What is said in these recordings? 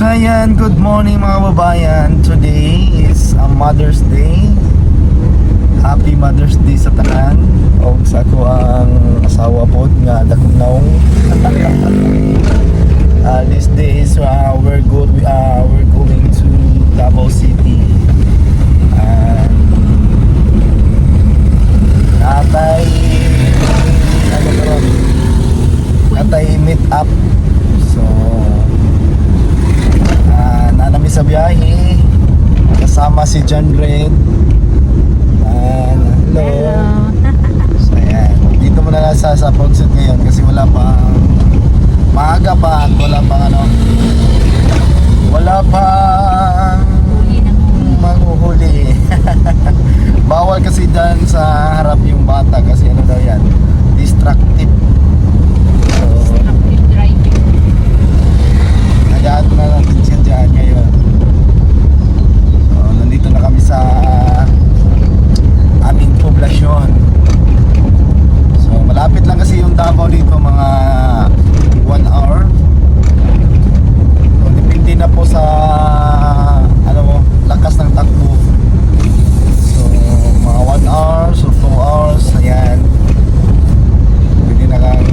So ayan, good morning mga babayan. Today is a Mother's Day. Happy Mother's Day sa tanan. O sa ako ang asawa po nga dakong naong. These days we're going to Davao City. Natay meet up. So nanami sa biyahe kasama si John Red. Hello. So ayan, dito muna lang sa Pogset ngayon kasi wala pang maaga pa at wala pang manghuhuli. Bawal kasi dyan sa harap yung bata kasi ano daw yan, distractive. So hayaan na natin siya dyan ngayon. So nandito na kami sa aming poblasyon. So malapit lang kasi yung Davao dito, mga 1 hour. So depende na po sa lakas ng takbo. So mga 1 hour, so 2 hours, ayan. Pwede na kang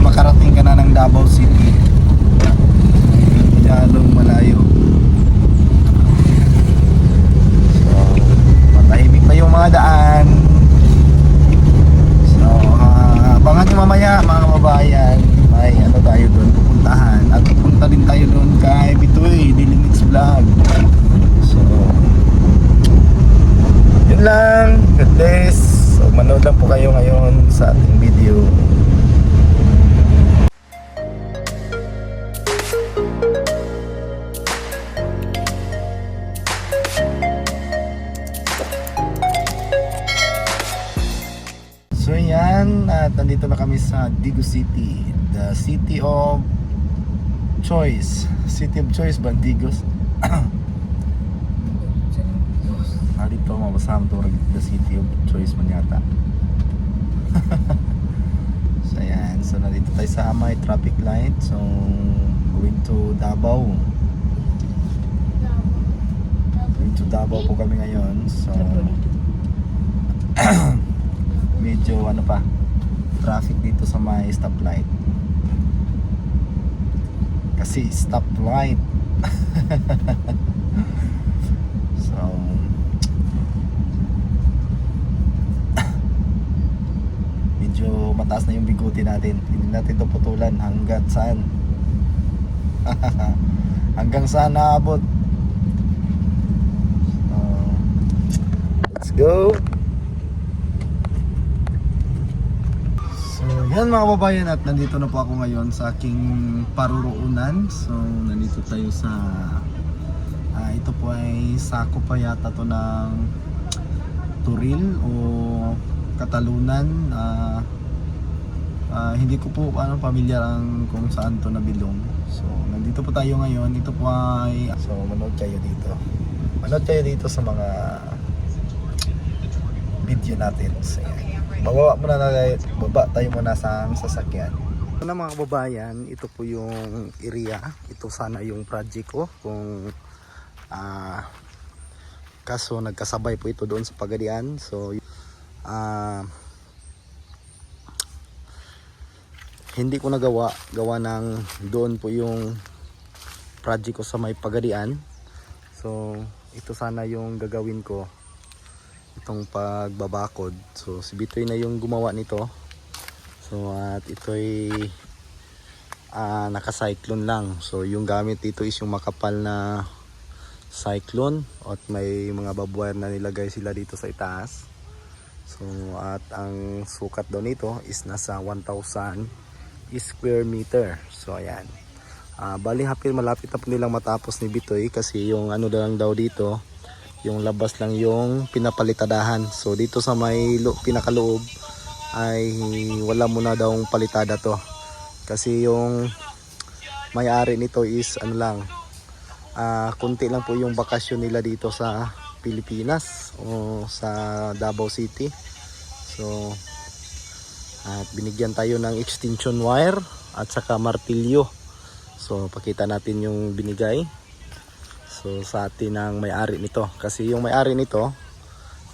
makarating ka na ng Davao City. Masyadong malayo. So matahimik pa yung mga daan. So abangan nyo mamaya mga kababayan, may ano tayo doon pupuntahan. At pupunta din tayo doon kay Bitoy Dilimits Vlog. So yun lang. God bless. So manood lang po kayo ngayon sa ating video. So yan, at nandito na kami sa Digo City, the city of choice. City of choice ba? Digos? Dito mabasama ito, the city of choice man yata. So yan, so nandito tayo sa may traffic light. So going to Davao. Going to Davao po kami ngayon. So medyo traffic dito sa may stoplight. Kasi stoplight. So medyo mataas na yung biguti natin. Hindi natin ito putulan hanggat saan. Hanggang saan naabot. So let's go. So yan mga kababayan, at nandito na po ako ngayon sa aking paruroonan. So nandito tayo sa ito po ay sako pa yata to ng Turil o Katalunan. Hindi ko po pamilyar ang kung saan to nabilong. So nandito po tayo ngayon. Ito po ay manood kayo dito. Manood kayo dito sa mga video natin. So, baba tayo muna sa sasakyan. So na mga kababayan, ito po yung area. Ito sana yung project ko. Kung kaso nagkasabay po ito doon sa Pagadian. So hindi ko gawa ng doon po yung project ko sa may Pagadian. So ito sana yung gagawin ko, itong pagbabakod. So si Bitoy na yung gumawa nito. So at ito'y naka-cyclone lang. So yung gamit dito is yung makapal na cyclone at may mga barbwire na nilagay sila dito sa itaas. So at ang sukat daw nito is nasa 1,000 square meter. So ayan, bali malapit na po nilang matapos ni Bitoy kasi yung lang daw dito, yung labas lang yung pinapalitadahan. So dito sa may pinakaloob ay wala muna daw palitada to kasi yung may-ari nito is kunti lang po yung bakasyon nila dito sa Pilipinas o sa Davao City. So at binigyan tayo ng extension wire at saka martilyo. So pakita natin yung binigay. So sa atin ang may-ari nito. Kasi yung may-ari nito,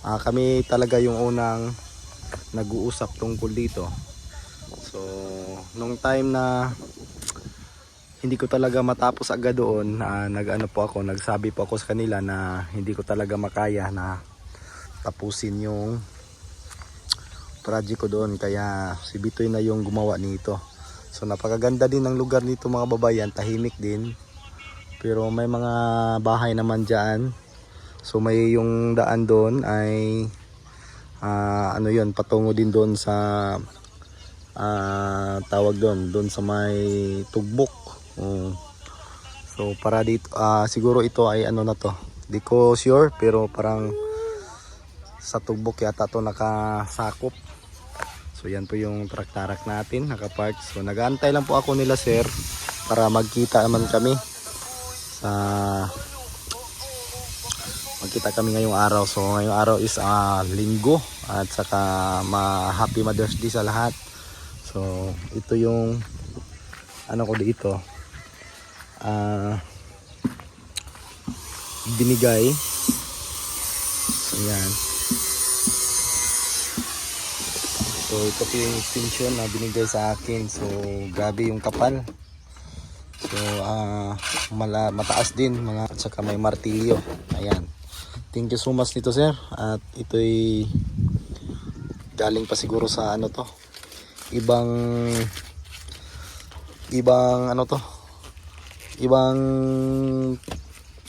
kami talaga yung unang nag-uusap tungkol dito. So nung time na hindi ko talaga matapos agad doon, nagsabi po ako sa kanila na hindi ko talaga makaya na tapusin yung project ko doon, kaya si Bitoy na yung gumawa nito. So napakaganda din ng lugar nito mga babayan, tahimik din, pero may mga bahay naman dyan. So may yung daan doon ay yun, patungo din doon sa tawag doon sa may tugbok. So para dito siguro ito ay ano na to, di ko sure, pero parang sa tugbok yata to nakasakop. So yan po yung truck natin nakapark. So nag-aantay lang po ako nila sir para magkita naman kami magkita kami ngayong araw. So ngayong araw is linggo, at saka happy Mother's Day sa lahat. So ito yung ano ko dito, binigay. So yan. So ito po yung extension na binigay sa akin. So grabe yung kapal. So mataas din mga, at saka may martilyo. Ayan. Thank you so much nito sir. At ito'y galing pa siguro sa ano to, ibang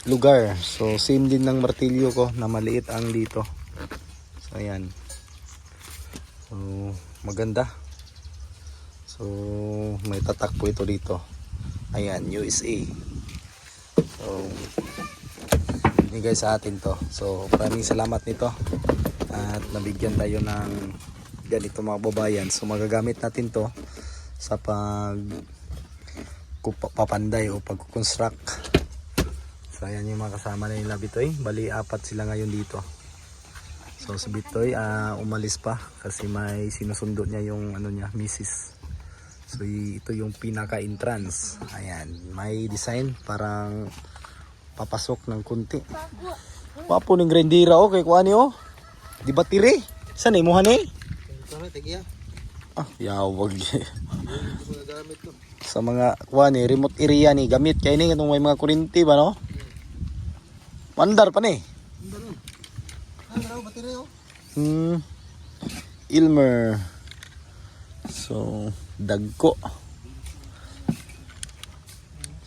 lugar. So same din ng martilyo ko na maliit ang dito. So ayan. So maganda. So may tatak po ito dito. Ayan, USA. So binigay sa atin to. So maraming salamat nito. At nabigyan tayo ng ganito mga babayan. So magagamit natin to sa papanday o pag-construct. So ayan yung mga kasama na nila Bitoy. Bali 4 sila ngayon dito. So si Bitoy umalis pa kasi may sinusundo niya yung misis. So ito yung pinaka entrance. Ayan, may design parang papasok ng kunti. Wapo ning grindera kay kuan niyo. Di ba tire? Saan mo hani? Yawag. Sa mga kuan ni remote area ni gamit kay ni katong may mga kuryente ba no? Mandar pa ni. Ilmer. So dagko.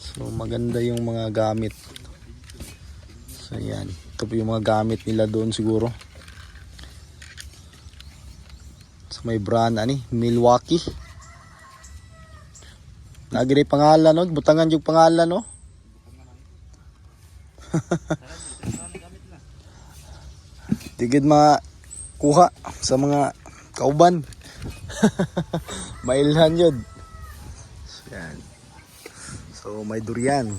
So maganda yung mga gamit. So yan, ito po yung mga gamit nila doon siguro. So may brand Milwaukee. Nagire pangalan no, butangan yung pangalan no. Tigid makuha sa mga kauban. Mailhan yun. So, yan. So may durian.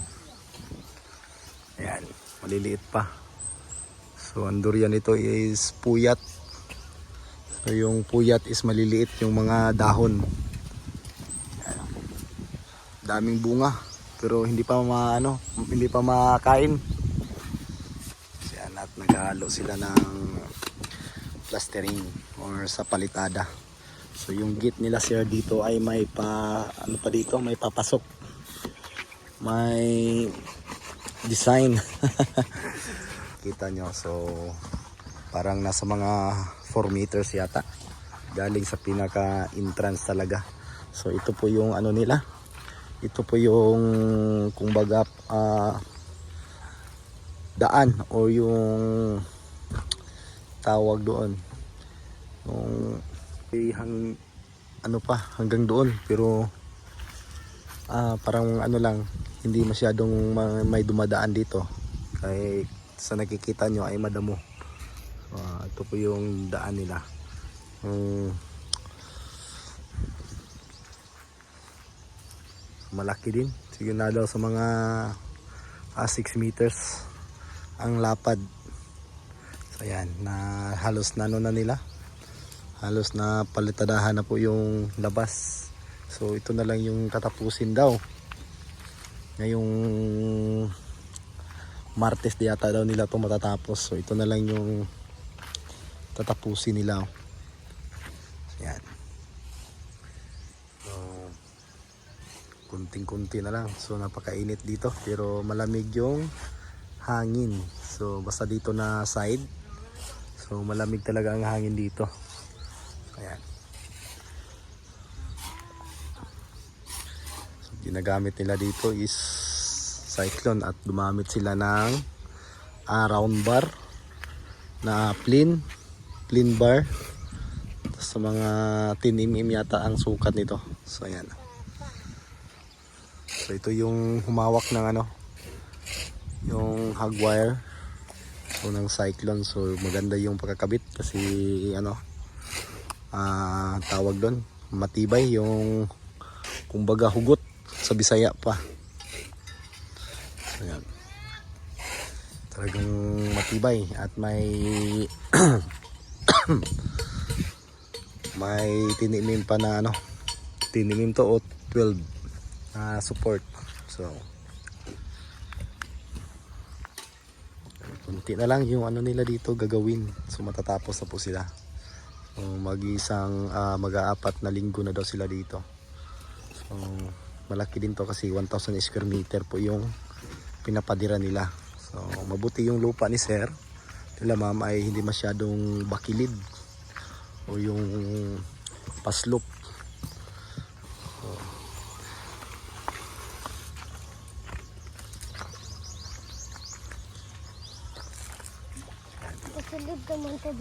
Ayan, maliliit pa. So ang durian ito is puyat. So yung puyat is maliliit yung mga dahon. Ayan. Daming bunga pero hindi pa makain. So, yan, at naghalo sila ng plastering or sa palitada. So yung gate nila sir dito ay may may papasok. May design. Kita nyo, so parang nasa mga 4 meters yata. Galing sa pinaka entrance talaga. So ito po yung nila. Ito po yung kumbaga daan o yung tawag doon. Yung hanggang doon, pero parang lang, hindi masyadong may dumadaan dito. Kaya sa nakikita nyo ay madamo. So, ito po yung daan nila. Malaki din. Siguro na daw sa mga 6 meters ang lapad. So ayan, na halos na nila. Halos na palitadahan na po yung labas. So ito na lang yung tatapusin daw. ngayong Martes di yata daw nila ito matatapos. So ito na lang yung tatapusin nila. Yan. So, kunting-kunti na lang. So napakainit dito pero malamig yung hangin. So basta dito na side. So malamig talaga ang hangin dito. Ayan. So, ginagamit nila dito is cyclone at dumamit sila ng round bar na plain bar. Sa mga 10 mm yata ang sukat nito. So ayan. So ito yung humawak ng yung hog wire so ng cyclone. So maganda yung pagkakabit kasi tawag doon matibay yung kumbaga hugot sa Bisaya pa. Ayan. Talagang matibay at may may tinimim pa na tinimim to o 12 support. So kunti na lang yung nila dito gagawin. So matatapos na po sila. So mag-aapat na linggo na daw sila dito. So malaki din to kasi 1,000 square meter po yung pinapadira nila. So mabuti yung lupa ni sir nila ma'am ay hindi masyadong bakilid o yung paslop. So,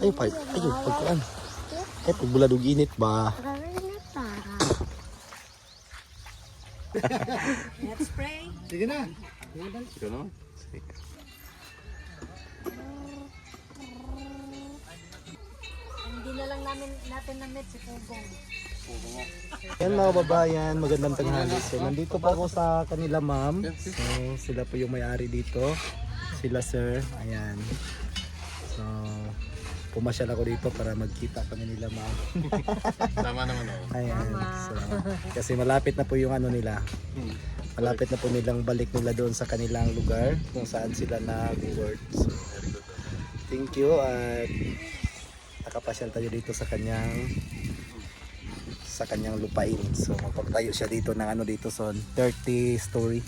ay pagkaan ay pagbuladog init ba. Let's pray. Sige na. Sige no? Sige. Hindi na lang natin na-meet si Pugong. Yan mga babayan, magandang tanghali. So nandito po ako sa kanila ma'am. So sila po yung may-ari dito. Sila sir, ayan. So pumasyal ako dito para magkita kami nila ma'am. Tama naman ako. Ayan. So, kasi malapit na po yung nila. Malapit na po nilang balik nila doon sa kanilang lugar kung saan sila nag-work. So, thank you at nakapasyal tayo dito sa kanyang lupain. So magpapatayo siya dito ng dito so 30 story.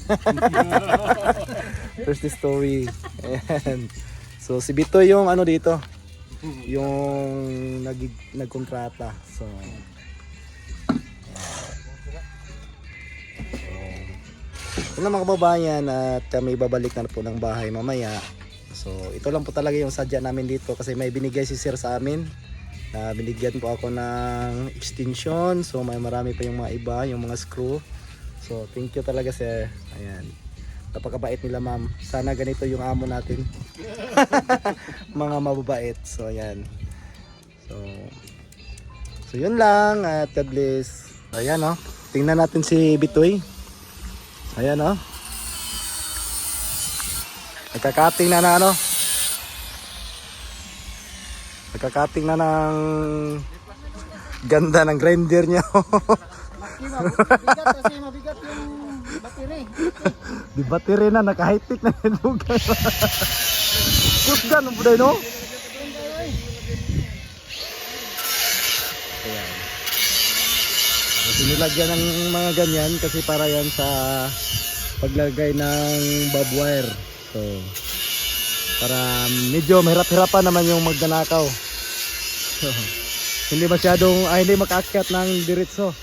30 story. Ayan. So si Bito yung dito. Yung nagkontrata. So yun lang mga kababayan at may babalik na po ng bahay mamaya. So ito lang po talaga yung sadya namin dito kasi may binigay si sir sa amin. Binigyan po ako ng extension. So may marami pa yung mga iba, yung mga screw. So thank you talaga sir. Ayan. Napakabait nila ma'am. Sana ganito yung amo natin. Mga mababait. So ayan. So yun lang at God bless. Ayan tingnan natin si Bitoy. Ayan nagkakating na nagkakating na ng ganda ng grinder niya. Mabigat kasi mabigat yung battery. Di battery na naka-high-tech na yung lugar. Kusgan mo buday no? Ayan. Sinilagyan ng mga ganyan kasi para yan sa paglagay ng bob wire. So para medyo mahirap-hirapan naman yung magnanakaw. So, hindi masyadong hindi makaakyat ng diretso.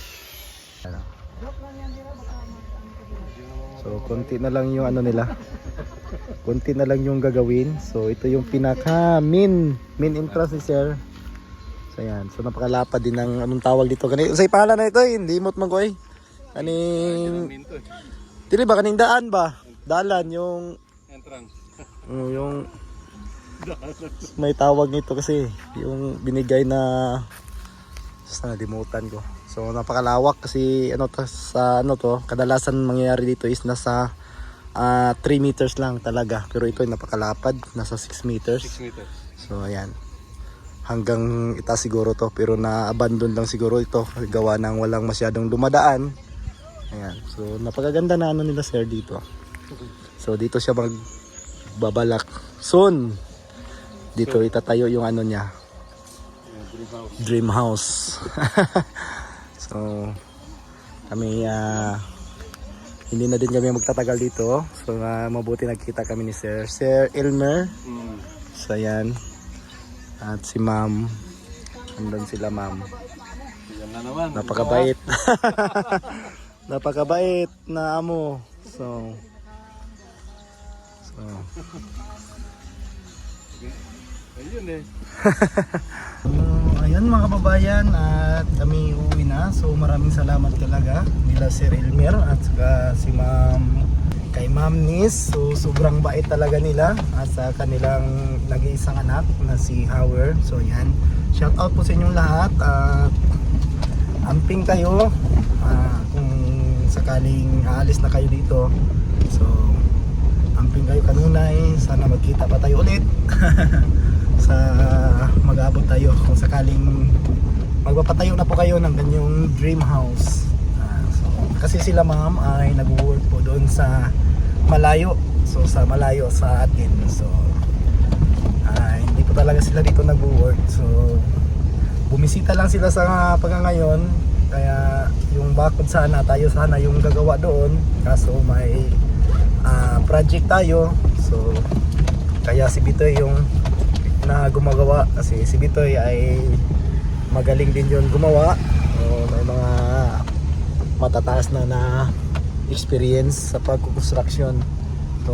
So konti na lang yung nila. Konti na lang yung gagawin. So ito yung pinaka main entrance ni sir. So ayan. So napakalapad din ng anong tawag dito. Sa ipala na ito hindi mot magoy. Kaning dili ba kaning daan ba? Dalan yung Entrance. yung may tawag nito kasi yung binigay na sa nalimutan ko. So napakalawak kasi kadalasan mangyayari dito is nasa 3 meters lang talaga. Pero ito ay napakalapad, nasa 6 meters. 6 meters. So ayan. Hanggang itaas siguro to pero na-abandon lang siguro ito gawa ng walang masyadong dumadaan. Ayan. So napakaganda na ano nila sir dito. So dito siya magbabalak soon. Dito itatayo yung ano niya, dream house. So kami hindi na din kami magtatagal dito. So mabuti nagkita kami ni Sir Elmer. So ayan. At si Ma'am. Andun sila Ma'am. Yan na naman. Napakabait. Napakabait na amo. So Ayun eh. ayan mga kababayan, at kami uuwi na. So maraming salamat talaga nila Sir Elmer at saka si Ma'am, kay Ma'am Nis. So sobrang bait talaga nila at sa kanilang nag-iisang anak na si Howard. So yan, shout out po sa inyong lahat at amping kayo kung sakaling aalis na kayo dito. So amping kayo kanunay, sana magkita pa tayo ulit. Sa mag-aabot tayo kung sakaling magpapatayo na po kayo ng ganyang dream house. So, kasi sila Ma'am ay nag-work po doon sa malayo. So sa malayo sa atin. So hindi po talaga sila dito nag-work. So bumisita lang sila sa ngayon. Kaya yung bakod sana, tayo sana yung gagawa doon. Kaso may project tayo. So kaya si Bitoy yung na gumagawa, kasi si Bitoy ay magaling din yun gumawa. So, may mga matataas na experience sa pagkukonstruction. So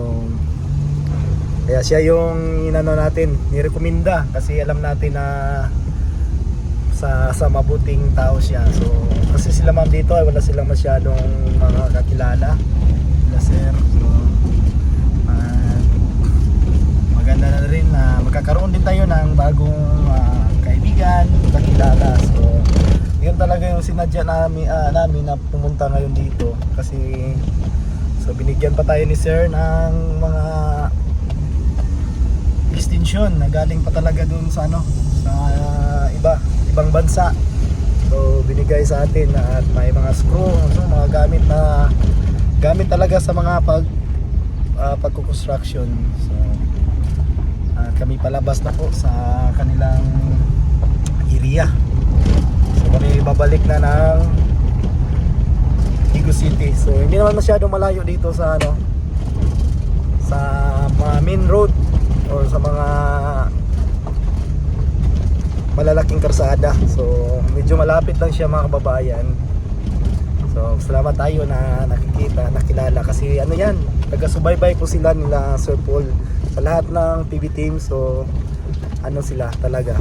kaya siya yung inano natin, nirekomenda kasi alam natin na sa mabuting tao siya. So kasi sila Ma'am dito ay wala silang masyadong mga kakilala sila sir. So maganda na rin na magkakaroon din tayo ng bagong kaibigan, kakilala. So yun talaga yung sinadya namin na pumunta ngayon dito. Kasi so binigyan pa tayo ni sir ng mga extension na galing pa talaga dun sa sa ibang bansa. So binigay sa atin at may mga screw, so, mga gamit talaga sa mga pagko-construction. So kami palabas na po sa kanilang area. So kami babalik na ng Higo City. So hindi naman masyadong malayo dito sa sa mga main road or sa mga malalaking karsada. So medyo malapit lang siya mga kababayan. So salamat tayo na nakikita, nakilala kasi yan, taga-subaybay po sila nila Sir Paul sa lahat ng PB team. So sila talaga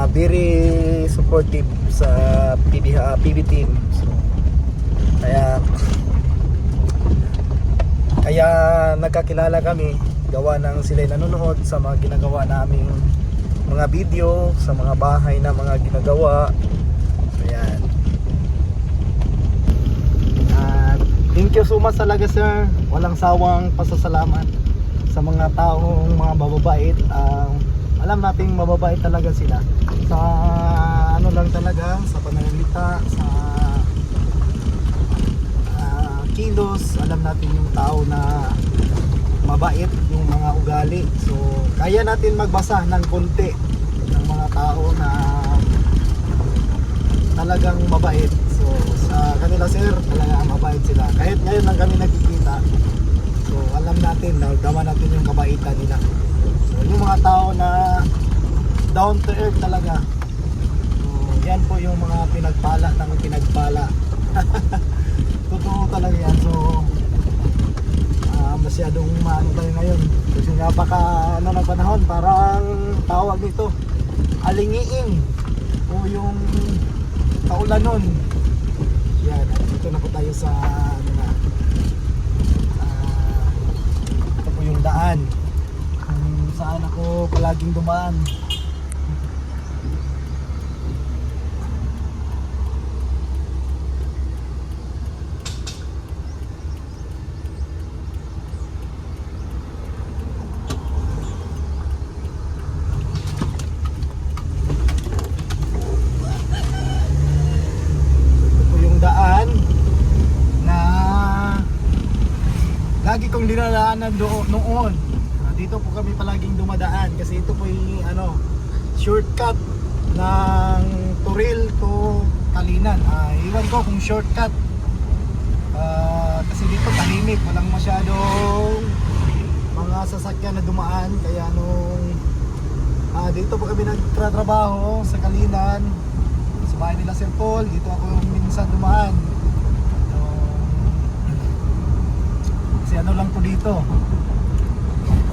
very supportive sa PB team. So kaya nagkakilala kami gawa ng sila nanonood sa mga ginagawa naming mga video, sa mga bahay na mga ginagawa. Ayan. Thank you so much talaga sir, walang sawang pasasalamat sa mga taong mga mababait. Alam nating mababait talaga sila sa lang talaga, sa pananalita, sa kilos. Alam natin yung tao na mabait, yung mga ugali. So kaya natin magbasa ng konti ng mga tao na talagang mabait. So sa kanila sir, talagang mabait sila. Kahit ngayon lang kami nagkikita, so alam natin, nagdama natin yung kabaitan nila. So yung mga tao na down to earth talaga. So yan po yung mga pinagpala ng pinagpala. Totoo talaga yan. So masyadong maano tayo ngayon kasi napaka ng panahon, parang tawag nito alingiing o yung kaulanon. Yan, dito na po tayo sa ito po yung daan kung saan ako palaging dumaan. daanan noon. Dito po kami palaging dumadaan kasi ito po yung shortcut ng Turil to Kalinan. Iwan ko kung shortcut. Kasi dito tahimik, walang masyadong mga sasakyan na dumaan, kaya dito po kami nagtratrabaho sa Kalinan, sa bahay nila Sir Paul. Dito ako minsan dumaan. Kasi lang po dito,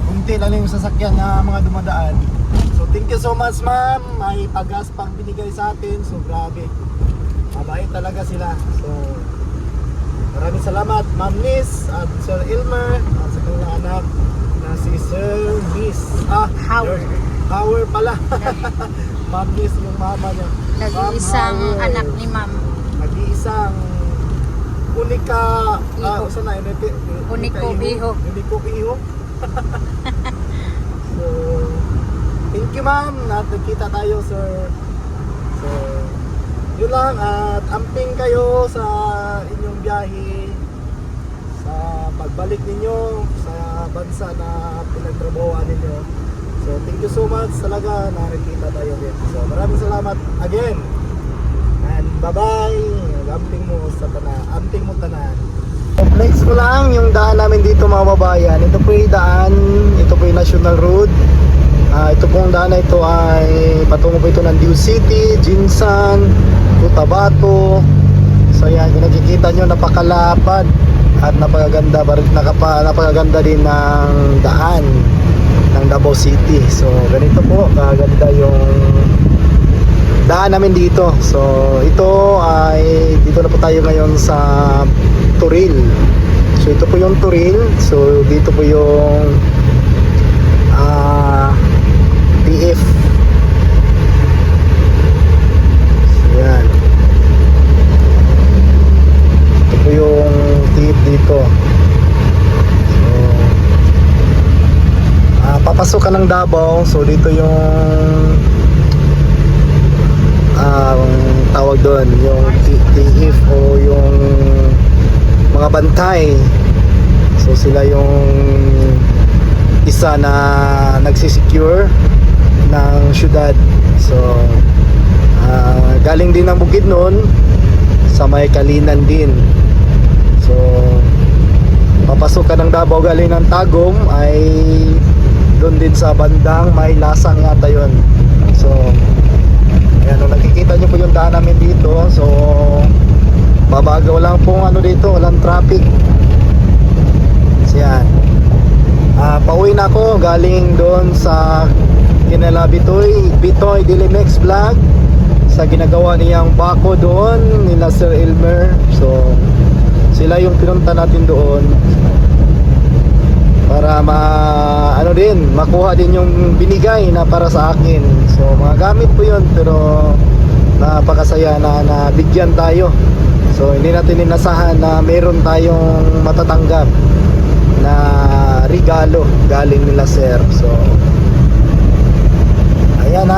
kunti lang yung sasakyan na mga dumadaan. So thank you so much ma'am, may pagas pang binigay sa atin, so grabe, mabait talaga sila. So maraming salamat Ma'am Nis at Sir Elmer at sa kanilang anak na si Sir Miss Howard pala. Ma'am Nis yung mama niya. Nag-iisang Ma'am Howard. anak ni ma'am. Nag-iisang unika Iho. Uniko iho. Uniko iho. So thank you ma'am, at nagkita tayo sir. So yun lang, at amping kayo sa inyong biyahe, sa pagbalik ninyo sa bansa na pinagtrabahoan ninyo. So thank you so much talaga na nagkita tayo din. So maraming salamat again. And bye bye. Amping mo sa tanan, amping mo tanan. Next ko lang yung daan namin dito mga babayan. Ito po yung daan, ito po yung National Road. Ito pong daan na ito ay patungo po ito ng Diu City, Jinsan, Cotabato. So yan, kung nakikita nyo, napakalapad at napakaganda, napakaganda din ng daan ng Davao City. So ganito po, kaganda yung daan namin dito. So ito ay, dito na po tayo ngayon sa Turil. So ito po yung Turil. So dito po yung PF. So yan. Ito po yung TF dito. So papasok ka ng Davao. So dito yung tawag doon, yung TF o yung mga bantay. So sila yung isa na nagsisecure ng syudad. So galing din ng Bukidnon sa may Kalinan din. So papasok ka ng Davao galing ng Tagum ay doon din sa bandang may Lasang yata yun. So ayan, nakikita nyo po yung daan namin dito. So babagaw lang pong dito, walang traffic. So yan, pauwi na ako galing doon sa kinala Bitoy Dilimex Vlog, sa ginagawa niyang bako doon nila Sir Elmer. So sila yung pinunta natin doon para makuha din yung binigay na para sa akin. So mga gamit po yun, pero napakasaya na nabigyan tayo. So hindi natin inasahan na meron tayong matatanggap na regalo galing nila sir. So ayan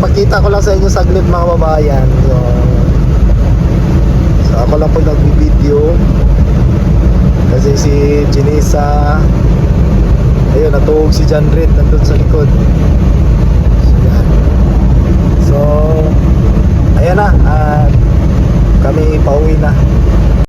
pakita ko lang sa inyo saglit mga babayan. So ako lang po nag-video kasi si Chinesa, ayun, natuog si John Reed nandun sa likod. So yan. So ayan na, kami pauwi na.